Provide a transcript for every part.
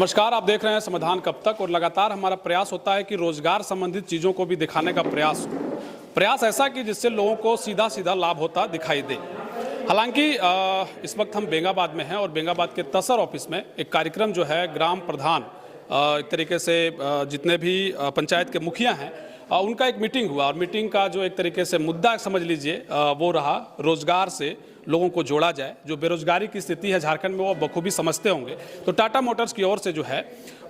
नमस्कार, आप देख रहे हैं समाधान कब तक। और लगातार हमारा प्रयास होता है कि रोजगार संबंधित चीज़ों को भी दिखाने का प्रयास ऐसा कि जिससे लोगों को सीधा सीधा लाभ होता दिखाई दे। हालांकि इस वक्त हम बेंगाबाद में हैं और बेंगाबाद के तहसील ऑफिस में एक कार्यक्रम जो है ग्राम प्रधान एक तरीके से जितने भी पंचायत के मुखिया हैं उनका एक मीटिंग हुआ और मीटिंग का जो एक तरीके से मुद्दा समझ लीजिए वो रहा रोजगार से लोगों को जोड़ा जाए। जो बेरोजगारी की स्थिति है झारखंड में वो बखूबी समझते होंगे। तो टाटा मोटर्स की ओर से जो है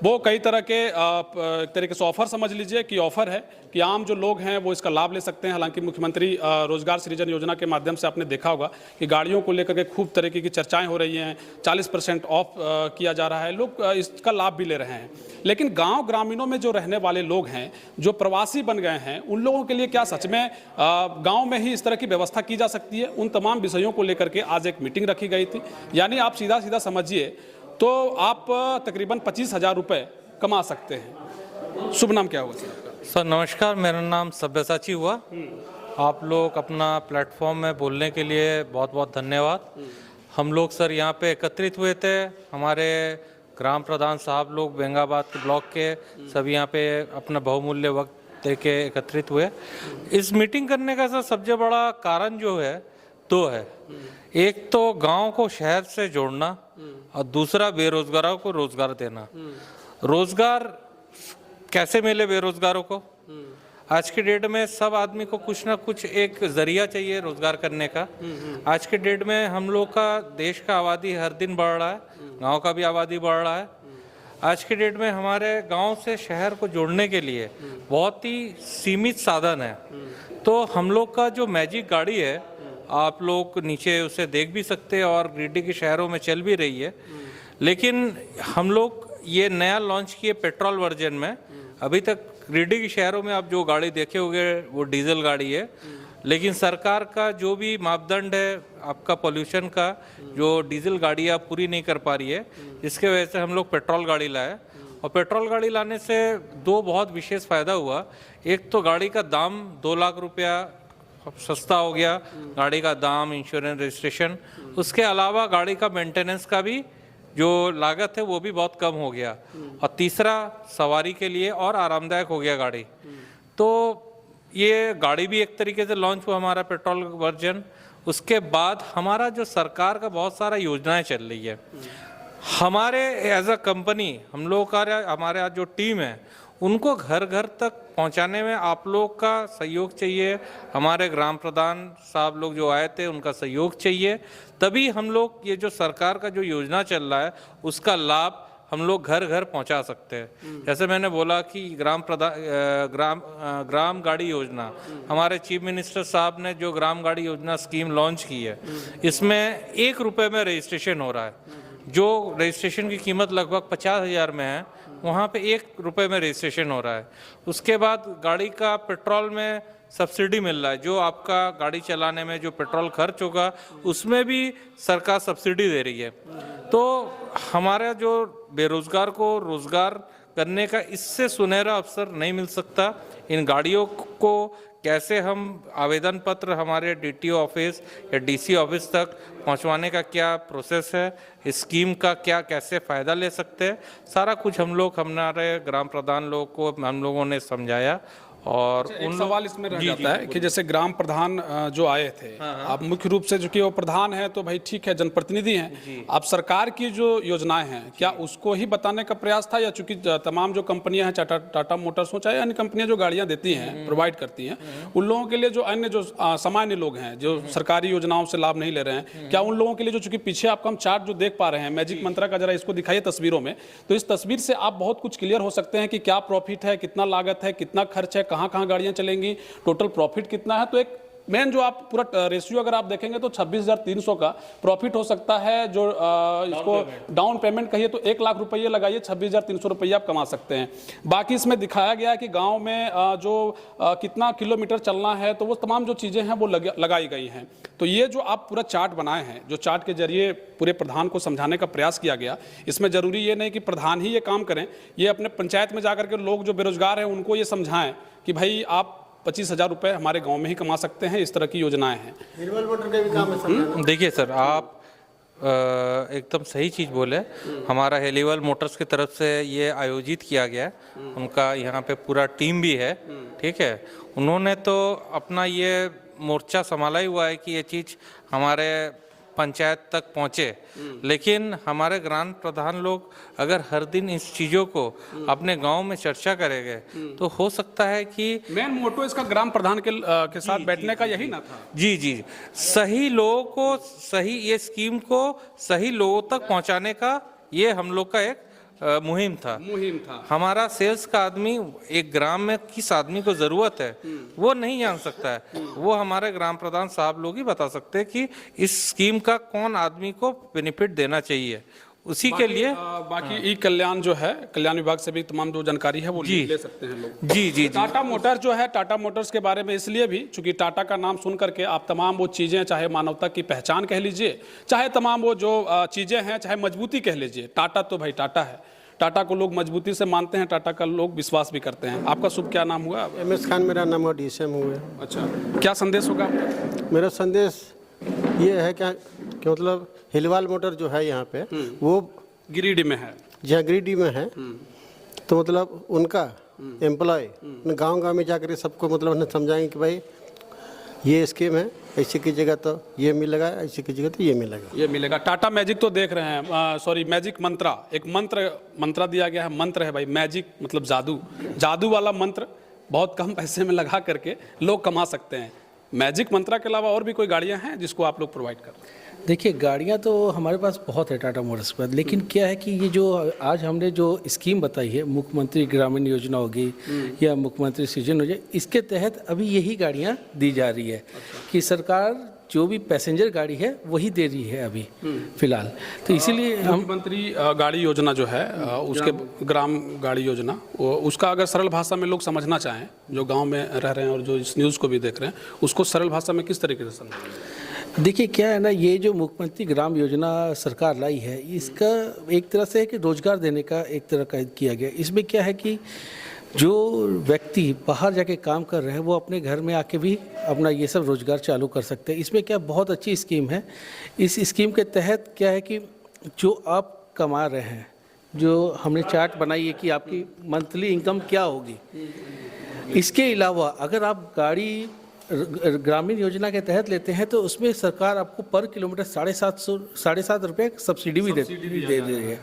वो कई तरह के एक तरीके से ऑफर समझ लीजिए कि ऑफर है कि आम जो लोग हैं वो इसका लाभ ले सकते हैं। हालांकि मुख्यमंत्री रोजगार सृजन योजना के माध्यम से आपने देखा होगा कि गाड़ियों को लेकर के खूब तरीके की चर्चाएं हो रही हैं, 40% ऑफ किया जा रहा है, लोग इसका लाभ भी ले रहे हैं। लेकिन गाँव ग्रामीणों में जो रहने वाले लोग हैं, जो प्रवासी बन गए हैं, उन लोगों के लिए क्या सच में गाँव में ही इस तरह की व्यवस्था की जा सकती है? उन तमाम विषयों को लेकर के आज एक मीटिंग रखी गई थी। यानी आप सीधा सीधा समझिए तो आप तकरीबन 25,000 रुपये कमा सकते हैं। शुभ नाम क्या हुआ सर? नमस्कार, मेरा नाम सब्यसाची हुआ। आप लोग अपना प्लेटफॉर्म में बोलने के लिए बहुत बहुत धन्यवाद। हम लोग सर यहाँ पे एकत्रित हुए थे, हमारे ग्राम प्रधान साहब लोग बेंगाबाद के ब्लॉक के सभी यहाँ पे अपना बहुमूल्य वक्त देके एकत्रित हुए। इस मीटिंग करने का सर सबसे बड़ा कारण जो है दो है। एक तो गांव को शहर से जोड़ना और दूसरा बेरोजगारों को रोजगार देना। रोजगार कैसे मिले बेरोजगारों को? आज के डेट में सब आदमी को कुछ ना कुछ एक जरिया चाहिए रोजगार करने का। आज के डेट में हम लोग का देश का आबादी हर दिन बढ़ रहा है, गांव का भी आबादी बढ़ रहा है। आज के डेट में हमारे गांव से शहर को जोड़ने के लिए बहुत ही सीमित साधन है। तो हम लोग का जो मैजिक गाड़ी है, आप लोग नीचे उसे देख भी सकते हैं और गिरिडीह के शहरों में चल भी रही है। लेकिन हम लोग ये नया लॉन्च किए पेट्रोल वर्जन में। अभी तक गिरिडीह के शहरों में आप जो गाड़ी देखे होंगे वो डीजल गाड़ी है, लेकिन सरकार का जो भी मापदंड है आपका पोल्यूशन का, जो डीजल गाड़ियाँ पूरी नहीं कर पा रही है, जिसके वजह से हम लोग पेट्रोल गाड़ी लाए। और पेट्रोल गाड़ी लाने से दो बहुत विशेष फ़ायदा हुआ। एक तो गाड़ी का दाम 2 लाख रुपया सस्ता हो गया, गाड़ी का दाम, इंश्योरेंस, रजिस्ट्रेशन। उसके अलावा गाड़ी का मेंटेनेंस का भी जो लागत है वो भी बहुत कम हो गया। और तीसरा, सवारी के लिए और आरामदायक हो गया गाड़ी। तो ये गाड़ी भी एक तरीके से लॉन्च हुआ हमारा पेट्रोल वर्जन। उसके बाद हमारा जो सरकार का बहुत सारा योजनाएं चल रही है। हमारे एज अ कंपनी हम लोग का, हमारे जो टीम है उनको घर घर तक पहुंचाने में आप लोग का सहयोग चाहिए। हमारे ग्राम प्रधान साहब लोग जो आए थे उनका सहयोग चाहिए, तभी हम लोग ये जो सरकार का जो योजना चल रहा है उसका लाभ हम लोग घर घर पहुंचा सकते हैं। जैसे मैंने बोला कि ग्राम गाड़ी योजना, हमारे चीफ मिनिस्टर साहब ने जो ग्राम गाड़ी योजना स्कीम लॉन्च की है, इसमें 1 रुपये में रजिस्ट्रेशन हो रहा है। जो रजिस्ट्रेशन की कीमत लगभग 50,000 में है, वहाँ पे 1 रुपये में रजिस्ट्रेशन हो रहा है। उसके बाद गाड़ी का पेट्रोल में सब्सिडी मिल रहा है। जो आपका गाड़ी चलाने में जो पेट्रोल खर्च होगा उसमें भी सरकार सब्सिडी दे रही है। तो हमारा जो बेरोजगार को रोजगार करने का इससे सुनहरा अवसर नहीं मिल सकता। इन गाड़ियों को कैसे हम आवेदन पत्र हमारे डीटीओ ऑफिस या डीसी ऑफिस तक पहुंचवाने का क्या प्रोसेस है, इस स्कीम का क्या कैसे फ़ायदा ले सकते हैं, सारा कुछ हम लोग हमारे ग्राम प्रधान लोग को हम लोगों ने समझाया। और उन सवाल इसमें रह जाता है कि जैसे ग्राम प्रधान जो आए थे, आप मुख्य रूप से जो कि वो प्रधान है तो भाई ठीक है, जनप्रतिनिधि हैं, आप सरकार की जो योजनाएं हैं क्या उसको ही बताने का प्रयास था, या चूंकि तमाम जो कंपनियां हैं, टाटा मोटर्स हो चाहे अन्य कंपनियां जो गाड़ियां देती हैं, प्रोवाइड करती हैं, उन लोगों के लिए जो अन्य जो सामान्य लोग हैं जो सरकारी योजनाओं से लाभ नहीं ले रहे हैं, क्या उन लोगों के लिए जो चूंकि पीछे आपको हम चार्ट जो देख पा रहे हैं मैजिक मंत्रा का, जरा इसको दिखाइए तस्वीरों में, तो इस तस्वीर से आप बहुत कुछ क्लियर हो सकते हैं कि क्या प्रॉफिट है, कितना लागत है, कितना खर्च है, कहां कहां गाड़ियां चलेंगी, टोटल प्रॉफिट कितना है। तो एक मेन जो आप पूरा रेशियो अगर आप देखेंगे तो 26,300 का प्रॉफिट हो सकता है। जो इसको डाउन पेमेंट कहिए तो 1 लाख रुपये लगाइए, 26,300 रुपये आप कमा सकते हैं। बाकी इसमें दिखाया गया है कि गांव में जो कितना किलोमीटर चलना है, तो वो तमाम जो चीज़ें हैं वो लगाई गई हैं। तो ये जो आप पूरा चार्ट बनाए हैं, जो चार्ट के जरिए पूरे प्रधान को समझाने का प्रयास किया गया, इसमें जरूरी ये नहीं कि प्रधान ही ये काम करें, ये अपने पंचायत में जाकर के लोग जो बेरोजगार हैं उनको ये समझाएं कि भाई आप 25,000 रुपये हमारे गांव में ही कमा सकते हैं। इस तरह की योजनाएं हैं। देखिए सर, आप एकदम सही चीज़ बोले। हमारा हेलीवल मोटर्स की तरफ से ये आयोजित किया गया है। उनका यहाँ पे पूरा टीम भी है, ठीक है। उन्होंने तो अपना ये मोर्चा संभाला ही हुआ है कि ये चीज़ हमारे पंचायत तक पहुँचे, लेकिन हमारे ग्राम प्रधान लोग अगर हर दिन इस चीज़ों को अपने गांव में चर्चा करेंगे तो हो सकता है कि मेन मोटो इसका ग्राम प्रधान के साथ बैठने का यही ना था। जी जी, सही लोगों को सही ये स्कीम को सही लोगों तक पहुंचाने का ये हम लोग का एक मुहिम था। हमारा सेल्स का आदमी एक ग्राम में किस आदमी को जरूरत है वो नहीं जान सकता है, वो हमारे ग्राम प्रधान साहब लोग ही बता सकते हैं कि इस स्कीम का कौन आदमी को बेनिफिट देना चाहिए। उसी के लिए बाकी ई कल्याण जो है, कल्याण विभाग से भी तमाम जो जानकारी है वो ले सकते हैं लोग। जी जी जी। टाटा मोटर्स जो है, टाटा मोटर्स के बारे में इसलिए भी चूंकि टाटा का नाम सुन करके आप तमाम वो चीज़ें, चाहे मानवता की पहचान कह लीजिए, चाहे तमाम वो जो चीज़ें हैं, चाहे मजबूती कह लीजिए, टाटा तो भाई टाटा है। टाटा को लोग मजबूती से मानते हैं, टाटा का लोग विश्वास भी करते हैं। आपका शुभ क्या नाम हुआ? MS खान मेरा नाम है, DCM हुए। अच्छा, क्या संदेश होगा? मेरा संदेश ये है कि मतलब हिलवाल मोटर जो है यहाँ पे वो गिरिडीह में है। जहाँ गिरिडीह में है, तो मतलब उनका एम्प्लॉय गांव-गांव में जाकर सबको मतलब उन्हें समझाएंगे कि भाई ये स्कीम है, ऐसे की जगह तो ये मिलेगा, ऐसे की जगह तो ये मिलेगा। टाटा मैजिक तो देख रहे हैं, सॉरी मैजिक मंत्रा, एक मंत्र दिया गया है, मंत्र है भाई मैजिक, मतलब जादू वाला मंत्र बहुत कम पैसे में लगा करके लोग कमा सकते हैं। मैजिक मंत्रा के अलावा और भी कोई गाड़ियां हैं जिसको आप लोग प्रोवाइड कर रहे हैं? देखिए, गाड़ियाँ तो हमारे पास बहुत है टाटा मोटर्स पर, लेकिन क्या है कि ये जो आज हमने जो स्कीम बताई है, मुख्यमंत्री ग्रामीण योजना होगी या मुख्यमंत्री सृजन योजना, इसके तहत अभी यही गाड़ियाँ दी जा रही है कि सरकार जो भी पैसेंजर गाड़ी है वही दे रही है अभी फिलहाल। तो इसीलिए हम मुख्यमंत्री गाड़ी योजना जो है, उसके ग्राम गाड़ी योजना, उसका अगर सरल भाषा में लोग समझना चाहें, जो गाँव में रह रहे हैं और जो इस न्यूज़ को भी देख रहे हैं, उसको सरल भाषा में किस तरीके से समझें? देखिए, क्या है ना, ये जो मुख्यमंत्री ग्राम योजना सरकार लाई है, इसका एक तरह से है कि रोजगार देने का एक तरह का किया गया। इसमें क्या है कि जो व्यक्ति बाहर जाके काम कर रहे हैं वो अपने घर में आके भी अपना ये सब रोजगार चालू कर सकते हैं। इसमें क्या बहुत अच्छी स्कीम है। इस स्कीम के तहत क्या है कि जो आप कमा रहे हैं, जो हमने चार्ट बनाई है कि आपकी मंथली इनकम क्या होगी, इसके अलावा अगर आप गाड़ी ग्रामीण योजना के तहत लेते हैं तो उसमें सरकार आपको पर किलोमीटर 7.5 रुपये सब्सिडी भी दे रही है।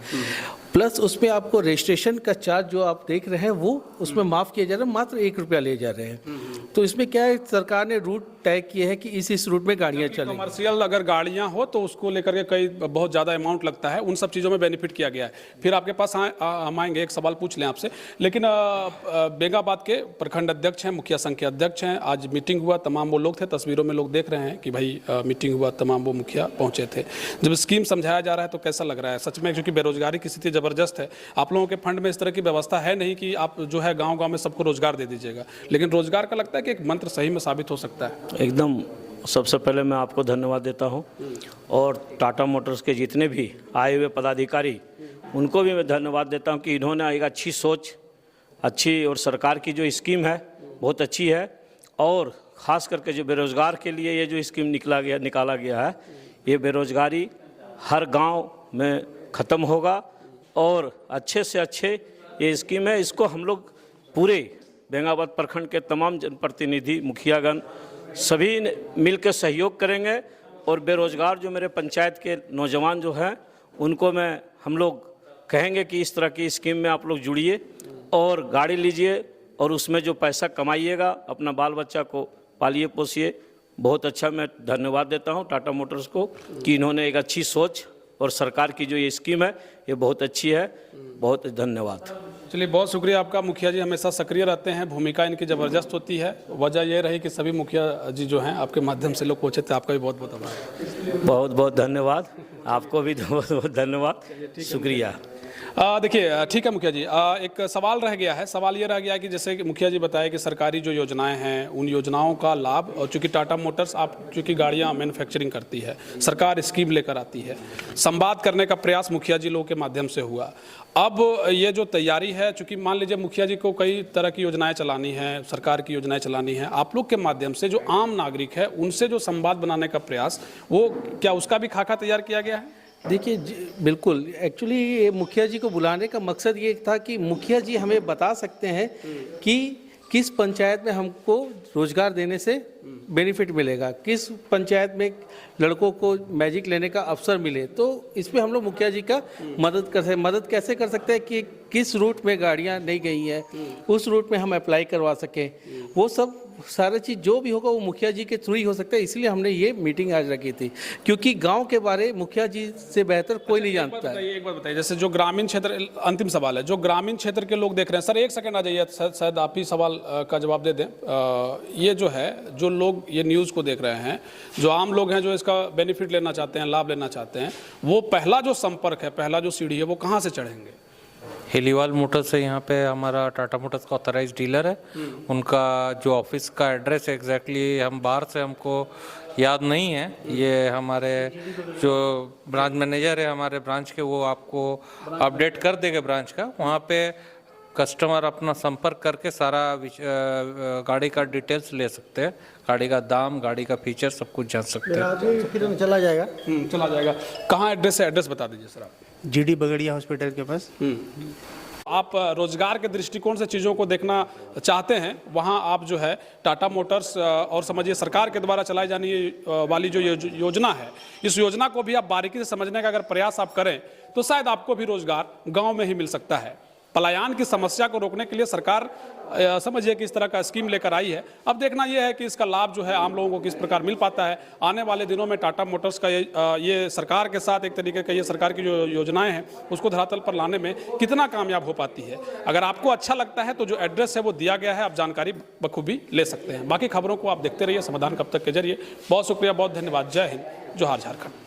प्लस उसमें आपको रजिस्ट्रेशन का चार्ज जो आप देख रहे हैं वो उसमें माफ़ किया जा रहा है, मात्र 1 रुपया ले जा रहे हैं। तो इसमें क्या है, सरकार ने रूट तय किए हैं कि इस रूट में गाड़ियाँ चलें। कमर्शियल अगर गाड़ियाँ हो तो उसको लेकर के कई बहुत ज़्यादा अमाउंट लगता है, उन सब चीज़ों में बेनिफिट किया गया है। फिर आपके पास हम आएंगे, एक सवाल पूछ लें आपसे, लेकिन बेंगाबाद के प्रखंड अध्यक्ष हैं, मुखिया संघ के अध्यक्ष हैं, आज मीटिंग हुआ, तमाम वो लोग थे, तस्वीरों में लोग देख रहे हैं कि भाई मीटिंग हुआ, तमाम वो मुखिया पहुंचे थे। जब स्कीम समझाया जा रहा है तो कैसा लग रहा है सच में? क्योंकि बेरोजगारी की स्थिति ज़बरदस्त है, आप लोगों के फंड में इस तरह की व्यवस्था है नहीं कि आप जो है गांव-गांव में सबको रोजगार दे दीजिएगा, लेकिन रोजगार का लगता है कि एक मंत्र सही में साबित हो सकता है। एकदम। सबसे पहले मैं आपको धन्यवाद देता हूं और टाटा मोटर्स के जितने भी आए हुए पदाधिकारी, उनको भी मैं धन्यवाद देता हूं कि इन्होंने एक अच्छी सोच, अच्छी, और सरकार की जो स्कीम है बहुत अच्छी है, और ख़ास करके जो बेरोज़गार के लिए ये जो स्कीम निकाला गया है, ये बेरोज़गारी हर गांव में ख़त्म होगा और अच्छे से अच्छे ये स्कीम है। इसको हम लोग पूरे बेंगाबाद प्रखंड के तमाम जनप्रतिनिधि, मुखियागण सभी मिलकर सहयोग करेंगे, और बेरोज़गार जो मेरे पंचायत के नौजवान जो हैं उनको हम लोग कहेंगे कि इस तरह की स्कीम में आप लोग जुड़िए और गाड़ी लीजिए, और उसमें जो पैसा कमाइएगा अपना बाल बच्चा को पालिए पोसिए। बहुत अच्छा मैं धन्यवाद देता हूं टाटा मोटर्स को कि इन्होंने एक अच्छी सोच, और सरकार की जो ये स्कीम है ये बहुत अच्छी है। बहुत धन्यवाद। चलिए, बहुत शुक्रिया आपका। मुखिया जी हमेशा सक्रिय रहते हैं, भूमिका इनकी ज़बरदस्त होती है। वजह यह रही कि सभी मुखिया जी जो हैं आपके माध्यम से लोग पहुँचे थे। आपका भी बहुत बहुत आभार। बहुत बहुत धन्यवाद, आपको भी बहुत बहुत धन्यवाद, शुक्रिया। देखिए, ठीक है मुखिया जी, एक सवाल रह गया है। सवाल ये रह गया है कि जैसे कि मुखिया जी बताए कि सरकारी जो योजनाएं हैं उन योजनाओं का लाभ, और चूँकि टाटा मोटर्स चूँकि गाड़ियाँ मैन्युफैक्चरिंग करती है, सरकार स्कीम लेकर आती है, संवाद करने का प्रयास मुखिया जी लोगों के माध्यम से हुआ। अब ये जो तैयारी है, चूँकि मान लीजिए मुखिया जी को कई तरह की योजनाएं चलानी है, सरकार की योजनाएं चलानी है, आप लोग के माध्यम से जो आम नागरिक है उनसे जो संवाद बनाने का प्रयास, वो क्या उसका भी खाका तैयार किया गया है? देखिए बिल्कुल, एक्चुअली ये मुखिया जी को बुलाने का मकसद ये था कि मुखिया जी हमें बता सकते हैं कि किस पंचायत में हमको रोजगार देने से बेनिफिट मिलेगा, किस पंचायत में लड़कों को मैजिक लेने का अवसर मिले। तो इसमें हम लोग मुखिया जी का मदद कैसे कर सकते हैं कि किस रूट में गाड़ियां नहीं गई हैं, उस रूट में हम अप्लाई करवा सकें। वो सब सारा चीज़ जो भी होगा वो मुखिया जी के थ्रू ही हो सकता है। इसलिए हमने ये मीटिंग आज रखी थी, क्योंकि गांव के बारे मुखिया जी से बेहतर कोई नहीं जानता है। एक बार बताइए, जैसे जो ग्रामीण क्षेत्र, अंतिम सवाल है, जो ग्रामीण क्षेत्र के लोग देख रहे हैं, सर एक सेकंड आ जाइए, शायद आप ही सवाल का जवाब दे दें। ये जो है, जो लोग ये न्यूज़ को देख रहे हैं, जो आम लोग हैं जो इसका बेनिफिट लेना चाहते हैं, लाभ लेना चाहते हैं, वो पहला जो संपर्क है, पहला जो सीढ़ी है, वो कहाँ से चढ़ेंगे? हेलीवाल मोटर्स से यहाँ पे हमारा टाटा मोटर्स का ऑथराइज डीलर है। उनका जो ऑफिस का एड्रेस है एग्जैक्टली हम बाहर से हमको याद नहीं है, ये हमारे जो ब्रांच मैनेजर है हमारे ब्रांच के, वो आपको अपडेट कर देंगे ब्रांच का। वहाँ पे कस्टमर अपना संपर्क करके सारा गाड़ी का डिटेल्स ले सकते हैं, गाड़ी का दाम, गाड़ी का फीचर, सब कुछ जान सकते हैं। फिर चला जाएगा। चला जाएगा। कहाँ एड्रेस है? एड्रेस बता दीजिए सर आप। जीडी बगड़िया हॉस्पिटल के पास। आप रोजगार के दृष्टिकोण से चीज़ों को देखना चाहते हैं, वहाँ आप जो है टाटा मोटर्स और समझिए सरकार के द्वारा चलाई जाने वाली जो योजना है, इस योजना को भी आप बारीकी से समझने का अगर प्रयास आप करें तो शायद आपको भी रोजगार गांव में ही मिल सकता है। पलायन की समस्या को रोकने के लिए सरकार समझिए कि इस तरह का स्कीम लेकर आई है। अब देखना यह है कि इसका लाभ जो है आम लोगों को किस प्रकार मिल पाता है। आने वाले दिनों में टाटा मोटर्स का ये सरकार के साथ एक तरीके का ये सरकार की जो योजनाएं हैं उसको धरातल पर लाने में कितना कामयाब हो पाती है। अगर आपको अच्छा लगता है तो जो एड्रेस है वो दिया गया है, आप जानकारी बखूबी ले सकते हैं। बाकी खबरों को आप देखते रहिए समाधान कब तक के जरिए। बहुत शुक्रिया, बहुत धन्यवाद। जय हिंद, जोहार झारखंड।